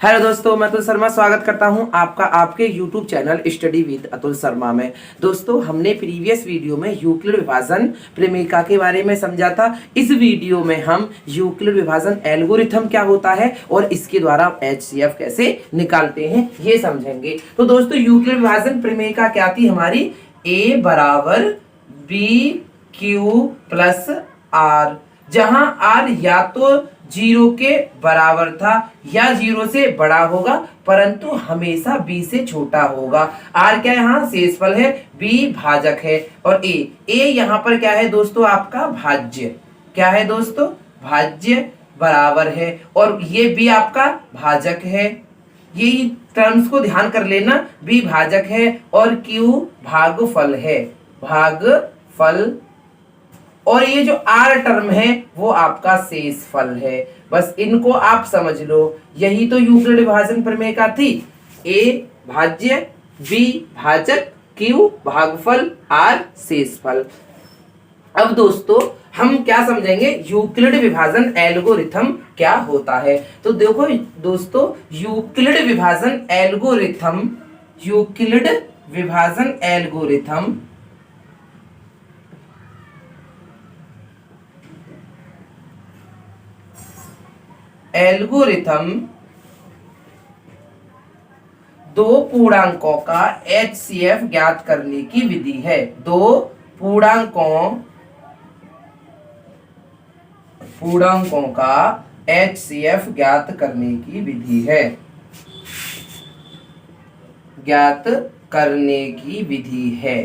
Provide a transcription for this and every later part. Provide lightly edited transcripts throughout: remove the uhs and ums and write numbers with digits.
Hello दोस्तों, मैं अतुल शर्मा स्वागत करता हूं आपका आपके YouTube channel study with Atul Sharma में। दोस्तों, हमने प्रीवियस वीडियो में यूक्लिड विभाजन प्रमेयिका के बारे में समझा था। इस वीडियो में हम यूक्लिड विभाजन एल्गोरिथम क्या होता है और इसके द्वारा HCF कैसे निकालते हैं ये समझेंगे। तो दोस्तों, यूक्लिड विभाजन प्रमेयिका क्या थी हमारी? A बराबर BQ प्लस R, जहां R या तो 0 के बराबर था या 0 से बड़ा होगा, परंतु हमेशा B से छोटा होगा। R क्या है? यहाँ शेषफल है, B भाजक है और A यहाँ पर क्या है दोस्तों? आपका भाज्य। क्या है दोस्तों? भाज्य बराबर है और ये B आपका भाजक है। यही टर्म्स को ध्यान कर लेना, B भाजक है और Q भागफल है, भागफल। और ये जो R टर्म है वो आपका शेषफल है। बस इनको आप समझ लो, यही तो यूक्लिड विभाजन प्रमेय थी। A भाज्य, B भाजक, Q भागफल, R शेषफल। अब दोस्तों हम क्या समझेंगे? यूक्लिड विभाजन एल्गोरिथम क्या होता है। तो देखो दोस्तों, यूक्लिड विभाजन एल्गोरिथम, यूक्लिड विभाजन एल्गोरिथम दो पूर्णांकों का HCF ज्ञात करने की विधि है। दो पूर्णांकों का HCF ज्ञात करने की विधि है, ज्ञात करने की विधि है।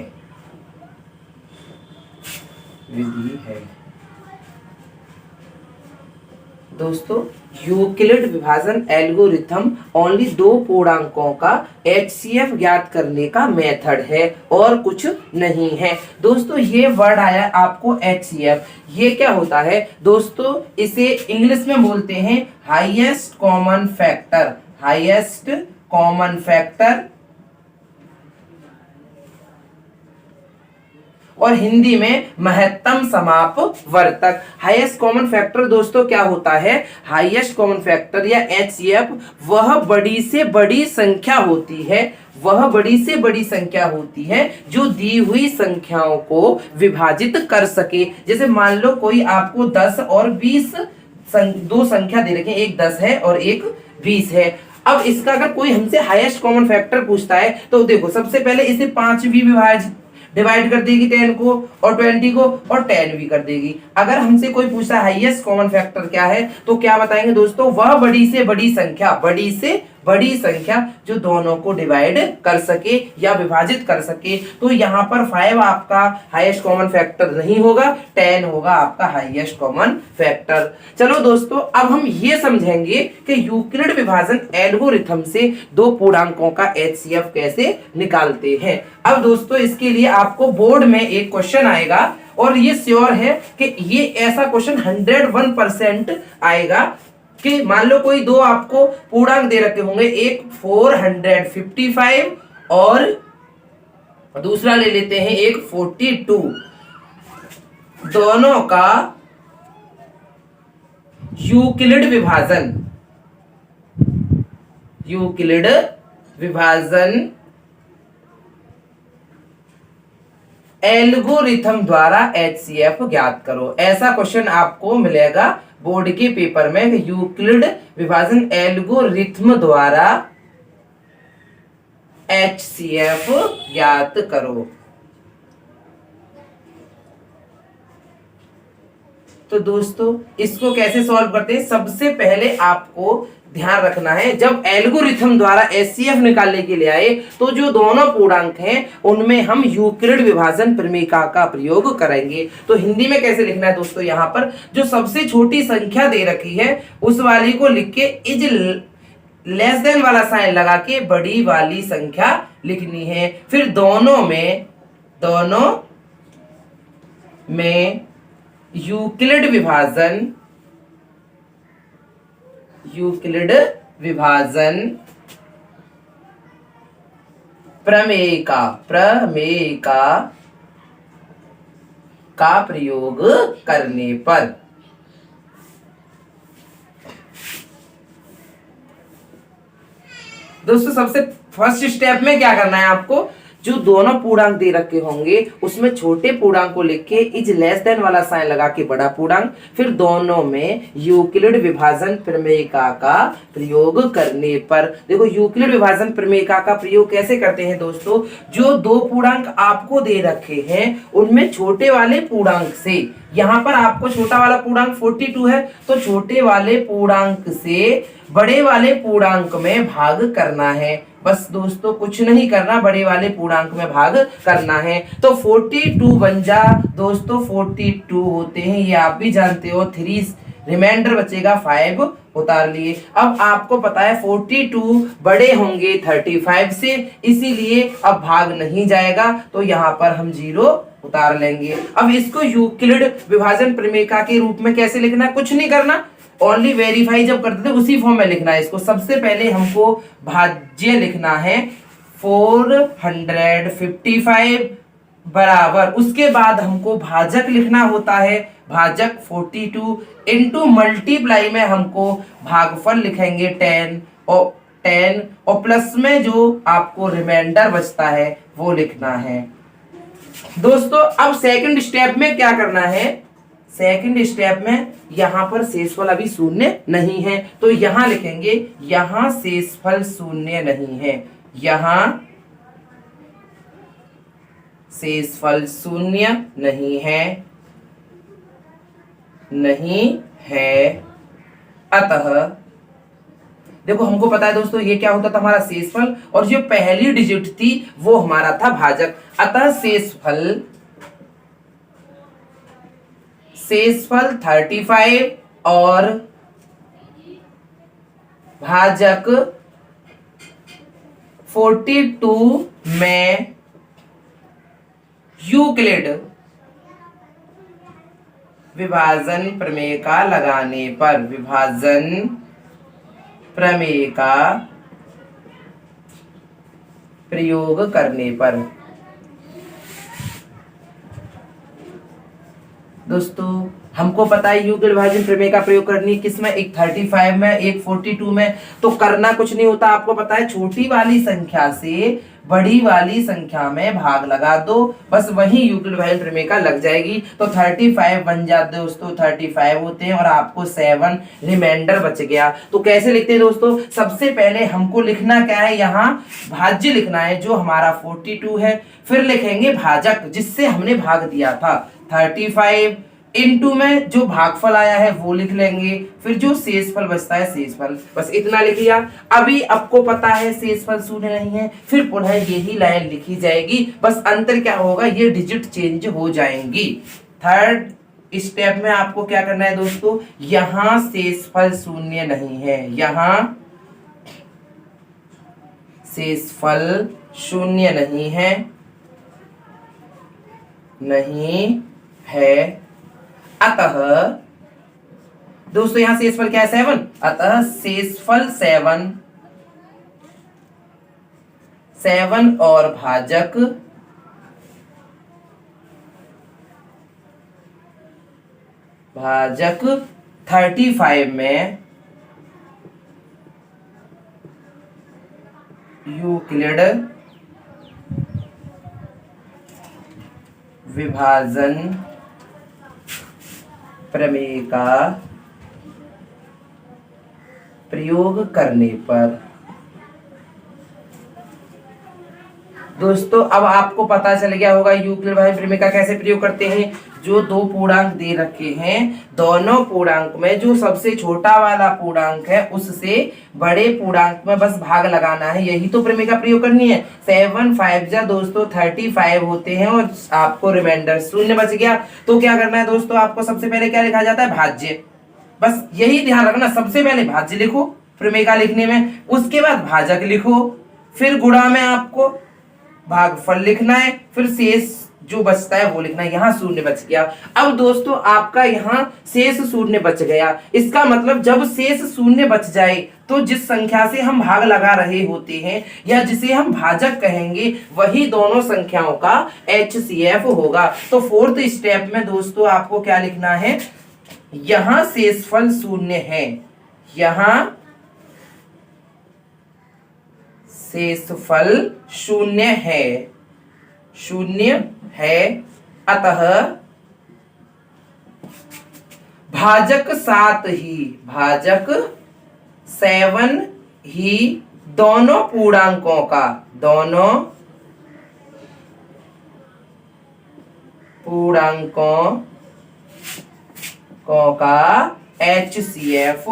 दोस्तों, यूक्लिड विभाजन एल्गोरिथम ओनली दो पूर्णांकों का HCF ज्ञात करने का मेथड है और कुछ नहीं है। दोस्तों, ये वर्ड आया आपको HCF, ये क्या होता है दोस्तों? इसे इंग्लिश में बोलते हैं highest common factor, highest common factor, और हिंदी में महत्तम समापवर्तक। हाईएस्ट कॉमन फैक्टर दोस्तों क्या होता है? हाईएस्ट कॉमन फैक्टर या HCF वह बड़ी से बड़ी संख्या होती है, वह बड़ी से बड़ी संख्या होती है जो दी हुई संख्याओं को विभाजित कर सके। जैसे मान लो कोई आपको 10 और 20 दो संख्या दे रखे, एक 10 है और एक 20 है। अब इसका अगर कोई हमसे हाईएस्ट कॉमन फैक्टर पूछता है तो देखो, सबसे पहले इसे 5 भी डिवाइड कर देगी 10 को और 20 को और 10 भी कर देगी। अगर हमसे कोई पूछता है हाईएस्ट कॉमन फैक्टर क्या है, तो क्या बताएंगे दोस्तों? वह बड़ी से बड़ी संख्या, बड़ी से बड़ी संख्या जो दोनों को डिवाइड कर सके या विभाजित कर सके। तो यहाँ पर 5 आपका हाईएस्ट कॉमन फैक्टर नहीं होगा, 10 होगा आपका हाईएस्ट कॉमन फैक्टर। चलो दोस्तों, अब हम ये समझेंगे कि यूक्लिड विभाजन एल्गोरिथम से दो पूर्णांकों का HCF कैसे निकालते हैं। अब दोस्तों, इसके लिए आपको बोर्ड में एक क्वेश्चन आएगा और ये श्योर है कि ये ऐसा क्वेश्चन 101% आएगा कि मान लो कोई दो आपको पूर्णांक दे रखे होंगे, एक 455 और दूसरा ले लेते हैं एक 42, दोनों का यूक्लिड विभाजन एल्गोरिथम द्वारा HCF ज्ञात करो। ऐसा क्वेश्चन आपको मिलेगा बोर्ड के पेपर में कि यूक्लिड विभाजन एल्गोरिथम द्वारा HCF ज्ञात करो। तो दोस्तों, इसको कैसे सॉल्व करते हैं? सबसे पहले आपको ध्यान रखना है, जब एल्गोरिथम द्वारा HCF निकालने के लिए आए तो जो दोनों पूर्णांक हैं उनमें हम यूक्लिड विभाजन प्रमेयिका का प्रयोग करेंगे। तो हिंदी में कैसे लिखना है दोस्तों? यहाँ पर जो सबसे छोटी संख्या दे रखी है उस वाली को लिख के इज लेस देन वाला साइन लगा के बड़ी वाली संख्या लिखनी है। फिर दोनों में यूक्लिड विभाजन प्रमेयिका का प्रयोग करने पर दोस्तों सबसे फर्स्ट स्टेप में क्या करना है आपको, जो दोनों पूर्णांक दे रखे होंगे उसमें छोटे पूर्णांक को लिख के इज लेस देन वाला साइन लगा के बड़ा पूर्णांक, फिर दोनों में यूक्लिड विभाजन प्रमेयिका का प्रयोग करने पर। देखो यूक्लिड विभाजन प्रमेयिका का प्रयोग कैसे करते हैं दोस्तों, जो दो पूर्णांक आपको दे रखे हैं उनमें छोटे वाले पूर्णांक से, यहाँ पर आपको छोटा वाला पूर्णांक 42 है तो छोटे वाले पूर्णांक से बड़े वाले पूर्णांक में भाग करना है। बस दोस्तों कुछ नहीं करना, बड़े वाले पूर्णांक में भाग करना है। तो 42 बन जा दोस्तों, 42 होते हैं ये आप भी जानते हो, 3 रिमाइंडर बचेगा 5 उतार लिए। अब आपको पता है 42 बड़े होंगे 35 से, इसीलिए अब भाग नहीं जाएगा तो यहाँ पर हम 0 उतार लेंगे। अब इसको यूक्लिड विभाजन प्रमेयिका के रूप में कैसे लिखना है, कुछ नहीं करना, ओनली वेरीफाई जब करते थे उसी फॉर्म में लिखना है इसको। सबसे पहले हमको भाज्य लिखना है 455 बराबर, उसके बाद हमको भाजक लिखना होता है, भाजक 42 इंटू मल्टीप्लाई में हमको भागफल लिखेंगे 10 और प्लस में जो आपको रिमाइंडर बचता है वो लिखना है। दोस्तों अब सेकंड स्टेप में क्या करना है, सेकंड स्टेप में यहां पर शेषफल अभी शून्य नहीं है तो यहां लिखेंगे यहां शेषफल शून्य नहीं है, यहां शेषफल शून्य नहीं है, अतः देखो हमको पता है दोस्तों ये क्या होता था हमारा शेषफल, और जो पहली डिजिट थी वो हमारा था भाजक, अतः शेषफल 35 और भाजक 42 में यूक्लिड विभाजन प्रमेय का लगाने पर, विभाजन प्रमेय का प्रयोग करने पर। दोस्तों हमको पता है यूक्लिड विभाजन प्रमेय का प्रयोग करनी किसमें, एक 35 में एक 42 में, तो करना कुछ नहीं होता, आपको पता है छोटी वाली संख्या से बड़ी वाली संख्या में भाग लगा दो, बस वही यूक्लिड विभाजन प्रमेय का लग जाएगी। तो 35 बन जाते दोस्तों, 35 होते हैं और आपको 7 रिमाइंडर बच गया। तो कैसे लिखते हैं दोस्तों, सबसे पहले हमको लिखना क्या है, यहाँ भाज्य लिखना है जो हमारा 42 है, फिर लिखेंगे भाजक जिससे हमने भाग दिया था 35 इनटू में जो भागफल आया है वो लिख लेंगे, फिर जो शेषफल बचता है शेषफल, बस इतना लिख लिया। अभी आपको पता है शेषफल शून्य नहीं है, फिर पुनः यही लाइन लिखी जाएगी, बस अंतर क्या होगा, ये डिजिट चेंज हो जाएंगी। थर्ड स्टेप में आपको क्या करना है दोस्तों, यहां शेषफल शून्य नहीं है, यहां शेषफल शून्य नहीं है, अतः दोस्तों यहां शेषफल क्या है 7, अतः शेषफल 7 और भाजक भाजक 35 में यूक्लिड विभाजन प्रमेय का प्रयोग करने पर। दोस्तों अब आपको पता चल गया होगा यूक्लिड विभाजन प्रमेय का कैसे प्रयोग करते हैं। जो दो पूर्णांक दे रखे हैं, दोनों पूर्णांक में जो सबसे छोटा वाला पूर्णांक है उससे बड़े पूर्णांक में बस भाग लगाना है, यही तो प्रमेय का प्रयोग करनी है। 7 5 जा दोस्तों 35 होते हैं और आपको रिमाइंडर शून्य बच गया। तो क्या करना है दोस्तों, आपको सबसे पहले क्या लिखा जाता है, भाज्य। बस यही ध्यान रखना, सबसे पहले भाज्य लिखो प्रमेय का लिखने में, उसके बाद भाजक लिखो, फिर गुणा में आपको भागफल लिखना है, फिर शेष जो बचता है वो लिखना है। यहाँ शून्य बच गया। अब दोस्तों आपका यहाँ शेष शून्य बच गया, इसका मतलब जब शेष शून्य बच जाए तो जिस संख्या से हम भाग लगा रहे होते हैं या जिसे हम भाजक कहेंगे वही दोनों संख्याओं का HCF होगा। तो फोर्थ स्टेप में दोस्तों आपको क्या लिखना है, यहाँ शेषफल शून्य है, यहाँ शेषफल शून्य है अतः भाजक 7 ही दोनों पूर्णांकों का HCF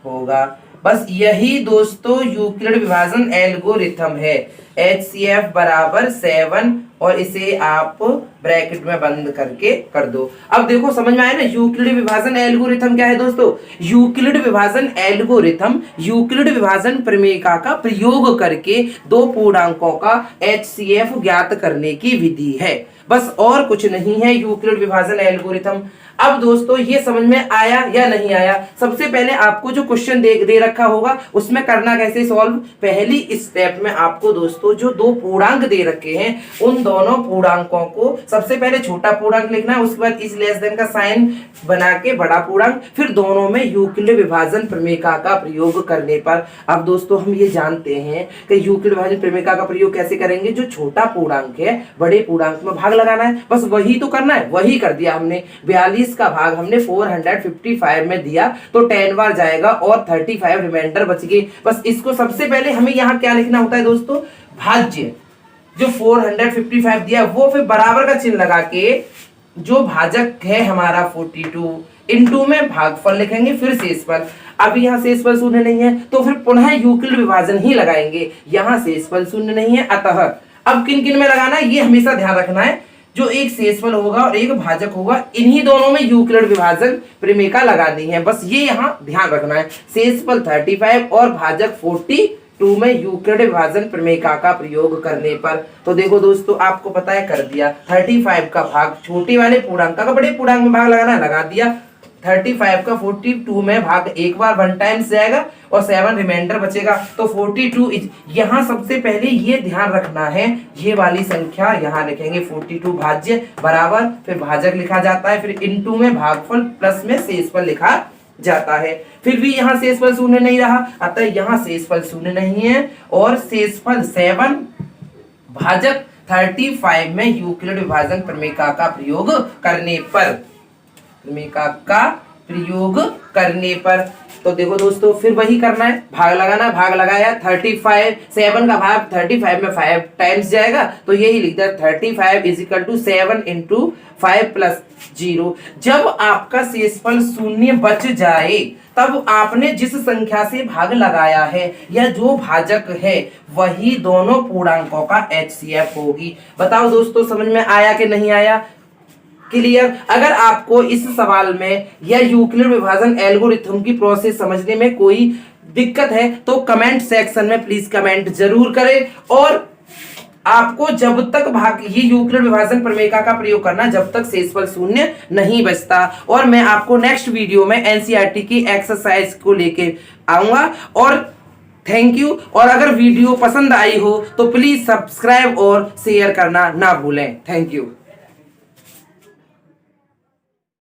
होगा। बस यही दोस्तों यूक्लिड विभाजन एल्गोरिथम है। HCF बराबर 7 और इसे आप ब्रैकेट में बंद करके कर दो। अब देखो समझ में आया ना, यूक्लिड विभाजन एल्गोरिथम क्या है दोस्तों? यूक्लिड विभाजन एल्गोरिथम यूक्लिड विभाजन प्रमेय का प्रयोग करके दो पूर्णांकों का HCF ज्ञात करने की विधि है, बस और कुछ नहीं है यूक्लिड विभाजन एल्गोरिथम। अब दोस्तों ये समझ में आया या नहीं आया? सबसे पहले आपको जो क्वेश्चन दे रखा होगा उसमें करना कैसे सॉल्व, पहली स्टेप में आपको दोस्तों जो दो पूर्णांक दे रखे हैं उन दोनों पूर्णांकों को सबसे पहले छोटा पूर्णांक लिखना है, उसके बाद इस लेस देन का साइन बना के बड़ा पूर्णांक, फिर दोनों में यूक्लिड विभाजन प्रमेय का प्रयोग करने पर। अब दोस्तों हम ये जानते हैं कि यूक्लिड विभाजन प्रमेय का प्रयोग कैसे करेंगे, जो छोटा पूर्णांक है बड़े पूर्णांक में भाग लगाना है, बस वही तो करना है, वही कर दिया हमने। 42 का भाग हमने 455 में दिया तो 10 बार जाएगा और 35 रिमाइंडर बच गए। बस इसको सबसे पहले हमें यहाँ क्या लिखना होता है दोस्तों, भाज्य। जो 455 दिया वो फिर बराबर का चिन्ह लगा के जो भाजक है हमारा 42 इनटू में भागफल लिखेंगे, फिर शेषफल। अब यहाँ शेषफल शून्य नहीं है तो फिर पुनः यूक्लिड विभाजन ही लगाएंगे, यहाँ शेषफल शून्य नहीं है अतः अब किन किन में लगाना है ये हमेशा ध्यान रखना है, जो एक शेषफल होगा और एक भाजक होगा इन्हीं दोनों में यूक्लिड विभाजन प्रमेय का लगानी है, बस ये यहाँ ध्यान रखना है। शेषफल 35 और भाजक 42 में यूक्लिड विभाजन प्रमेय का प्रयोग करने पर। तो देखो दोस्तों आपको पता है कर दिया, 35 का भाग छोटे वाले पूर्णांक का बड़े पूर्णांक में भाग लगाना है, लगा दिया। 35 का 42 में भाग एक बार 1 टाइम्स जाएगा और 7 रिमाइंडर बचेगा तो 42। यहाँ सबसे पहले ये ध्यान रखना है, ये वाली संख्या यहाँ लिखेंगे 42 भाज्य बराबर फिर भाजक लिखा जाता है, फिर इनटू में भागफल प्लस में शेषफल लिखा जाता है। फिर भी यहाँ शेषफल शून्य नहीं रहा अतः यहाँ शेषफल शून्य नहीं है और शेषफल 7 भाजक 35 में यूक्लिड विभाजन प्रमेय का प्रयोग करने पर तो देखो दोस्तों फिर वही करना है, भाग लगाना, भाग लगाया 35 7 का भाग 35 में 5 टाइम्स जाएगा तो यही लिखता है 35 is equal to 7 into 5 plus 0। जब आपका शेषफल शून्य बच जाए तब आपने जिस संख्या से भाग लगाया है या जो भाजक है वही दोनों पूर्णांकों का HCF होगी। बताओ दोस्तों समझ में आया कि नहीं आया? क्लियर? अगर आपको इस सवाल में या यूक्लिड विभाजन एल्गोरिथम की प्रोसेस समझने में कोई दिक्कत है तो कमेंट सेक्शन में प्लीज कमेंट जरूर करें। और आपको जब तक ये यूक्लिड विभाजन प्रमेय का प्रयोग करना जब तक शेषफल शून्य नहीं बचता। और मैं आपको नेक्स्ट वीडियो में NCERT की एक्सरसाइज को लेके आऊंगा। और थैंक यू। और अगर वीडियो पसंद आई हो तो प्लीज सब्सक्राइब और शेयर करना ना भूलें। Thank you.